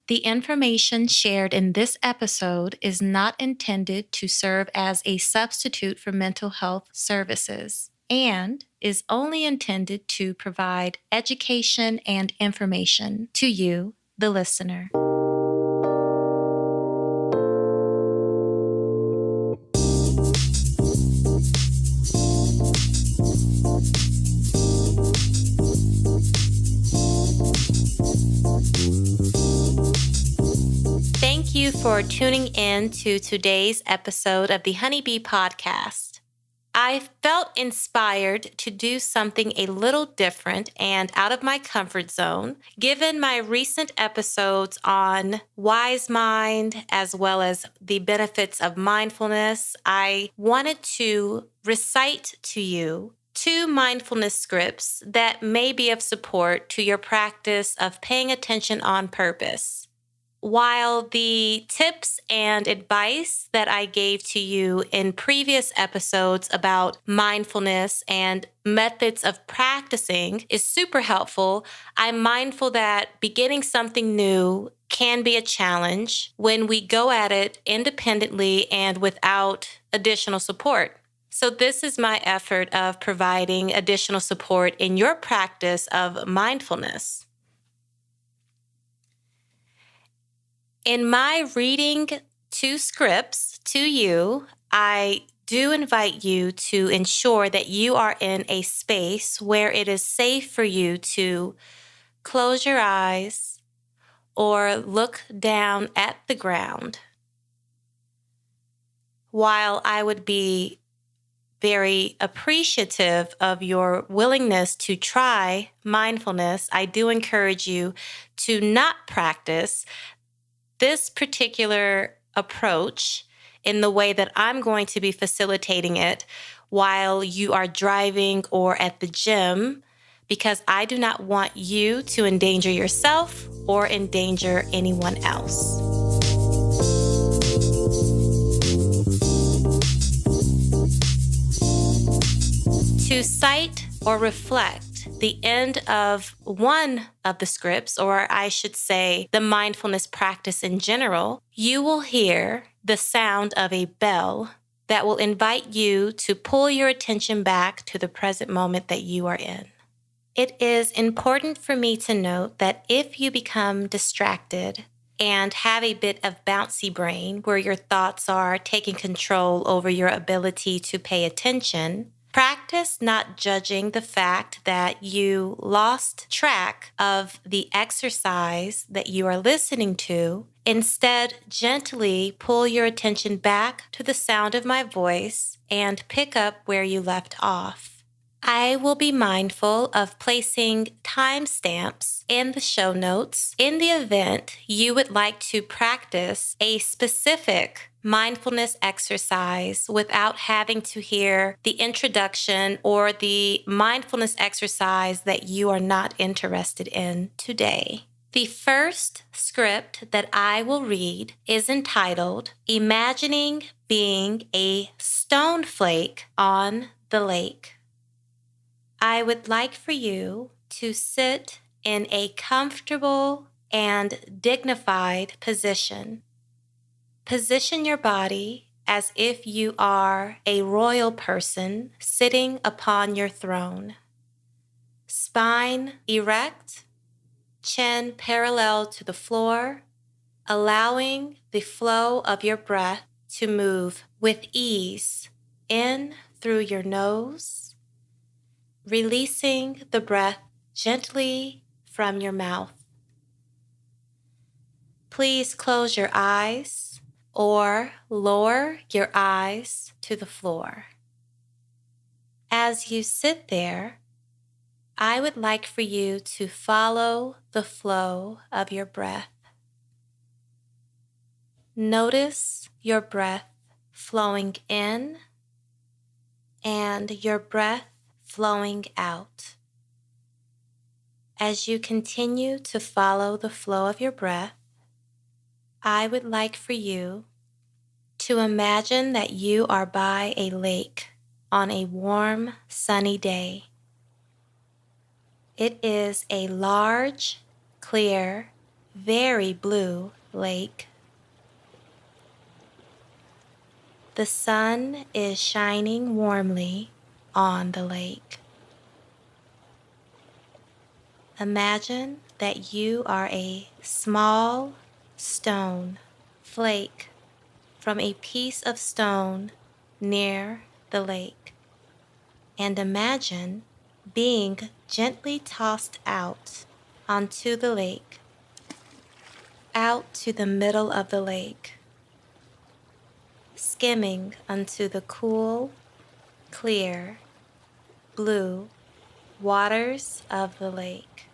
The information shared in this episode is not intended to serve as a substitute for mental health services and is only intended to provide education and information to you, the listener. Thank you for tuning in to today's episode of the Honeybee Podcast. I felt inspired to do something a little different and out of my comfort zone, given my recent episodes on Wise Mind as well as the benefits of mindfulness. I wanted to recite to you 2 mindfulness scripts that may be of support to your practice of paying attention on purpose. While the tips and advice that I gave to you in previous episodes about mindfulness and methods of practicing is super helpful, I'm mindful that beginning something new can be a challenge when we go at it independently and without additional support. So this is my effort of providing additional support in your practice of mindfulness. In my reading 2 scripts to you, I do invite you to ensure that you are in a space where it is safe for you to close your eyes or look down at the ground. While I would be very appreciative of your willingness to try mindfulness, I do encourage you to not practice this particular approach in the way that I'm going to be facilitating it while you are driving or at the gym, because I do not want you to endanger yourself or endanger anyone else. To cite or reflect the end of one of the scripts, or I should say the mindfulness practice in general, you will hear the sound of a bell that will invite you to pull your attention back to the present moment that you are in. It is important for me to note that if you become distracted and have a bit of bouncy brain where your thoughts are taking control over your ability to pay attention, practice not judging the fact that you lost track of the exercise that you are listening to. Instead, gently pull your attention back to the sound of my voice and pick up where you left off. I will be mindful of placing timestamps in the show notes in the event you would like to practice a specific mindfulness exercise without having to hear the introduction or the mindfulness exercise that you are not interested in today. The first script that I will read is entitled, Imagining Being a Stoneflake on the Lake. I would like for you to sit in a comfortable and dignified position. Position your body as if you are a royal person sitting upon your throne. Spine erect, chin parallel to the floor, allowing the flow of your breath to move with ease in through your nose, releasing the breath gently from your mouth. Please close your eyes or lower your eyes to the floor. As you sit there, I would like for you to follow the flow of your breath. Notice your breath flowing in and your breath flowing out. As you continue to follow the flow of your breath, I would like for you to imagine that you are by a lake on a warm, sunny day. It is a large, clear, very blue lake. The sun is shining warmly on the lake. Imagine that you are a small stone flake from a piece of stone near the lake, and imagine being gently tossed out onto the lake, out to the middle of the lake, skimming onto the cool, clear, blue waters of the lake.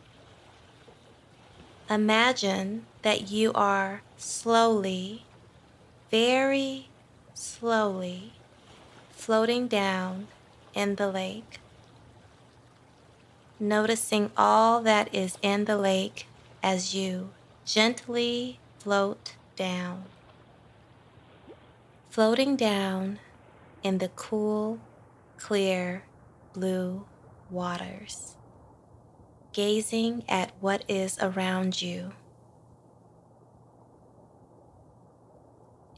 Imagine that you are slowly, very slowly, floating down in the lake, noticing all that is in the lake as you gently float down. Floating down in the cool, clear, blue waters, gazing at what is around you.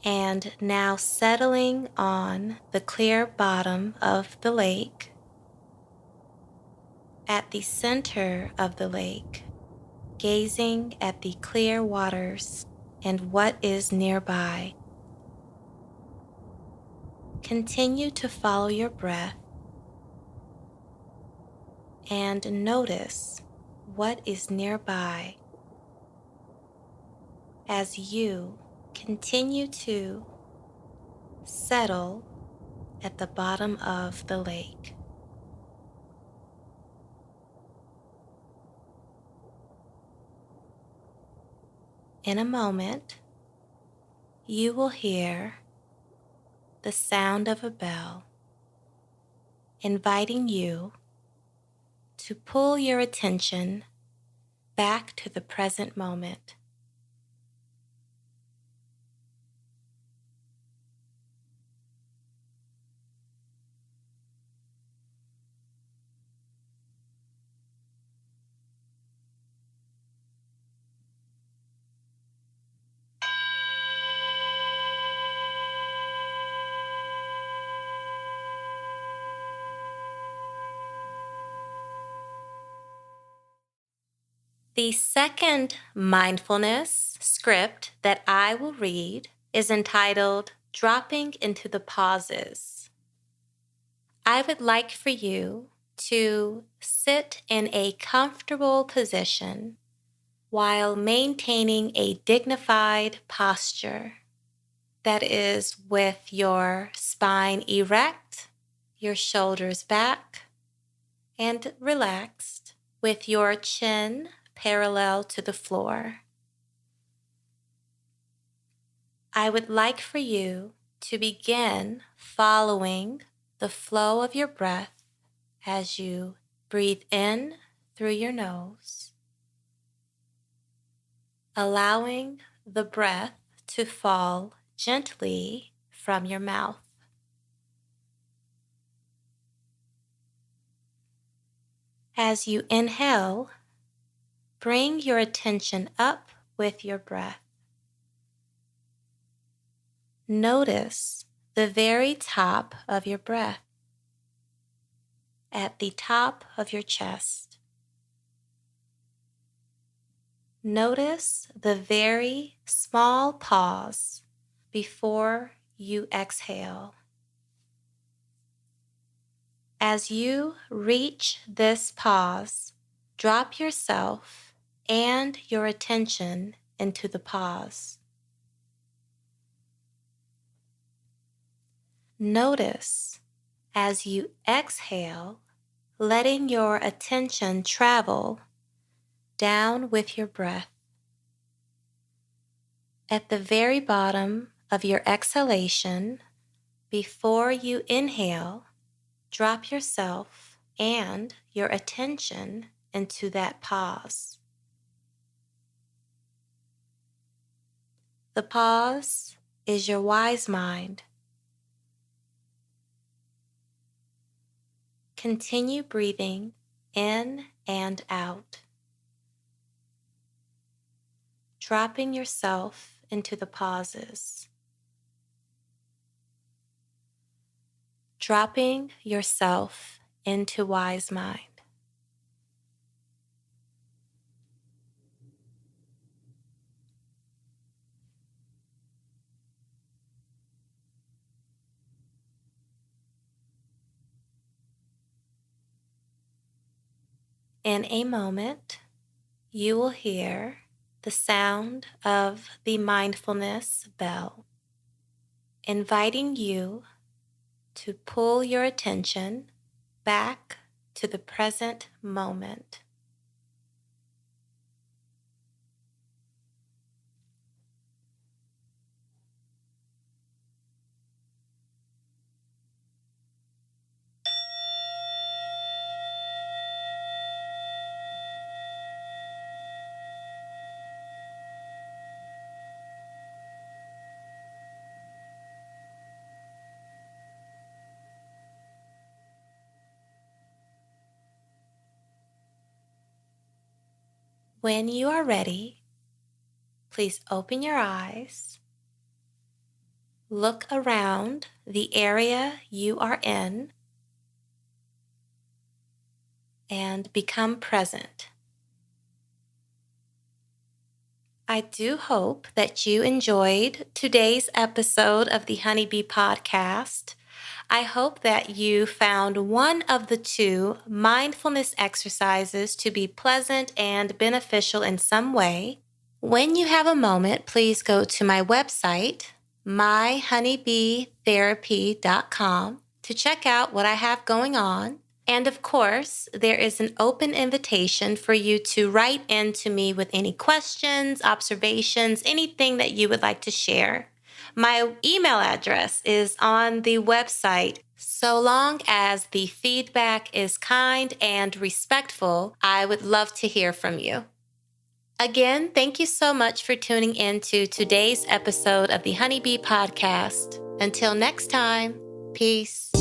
And now settling on the clear bottom of the lake, at the center of the lake, gazing at the clear waters and what is nearby. Continue to follow your breath and notice what is nearby as you continue to settle at the bottom of the lake. In a moment, you will hear the sound of a bell, inviting you to pull your attention back to the present moment. The second mindfulness script that I will read is entitled Dropping into the Pauses. I would like for you to sit in a comfortable position while maintaining a dignified posture. That is with your spine erect, your shoulders back, and relaxed with your chin parallel to the floor. I would like for you to begin following the flow of your breath as you breathe in through your nose, allowing the breath to fall gently from your mouth. As you inhale, bring your attention up with your breath. Notice the very top of your breath, at the top of your chest. Notice the very small pause before you exhale. As you reach this pause, drop yourself and your attention into the pause. Notice as you exhale, letting your attention travel down with your breath. At the very bottom of your exhalation, before you inhale, drop yourself and your attention into that pause. The pause is your wise mind. Continue breathing in and out. dropping yourself into the pauses, dropping yourself into wise mind. In a moment, you will hear the sound of the mindfulness bell, inviting you to pull your attention back to the present moment. When you are ready, please open your eyes, look around the area you are in, and become present. I do hope that you enjoyed today's episode of the Honeybee Podcast. I hope that you found one of the two mindfulness exercises to be pleasant and beneficial in some way. When you have a moment, please go to my website, myhoneybeetherapy.com, to check out what I have going on. And of course, there is an open invitation for you to write in to me with any questions, observations, anything that you would like to share. My email address is on the website. So long as the feedback is kind and respectful, I would love to hear from you. Again, thank you so much for tuning in to today's episode of the Honeybee Podcast. Until next time, peace.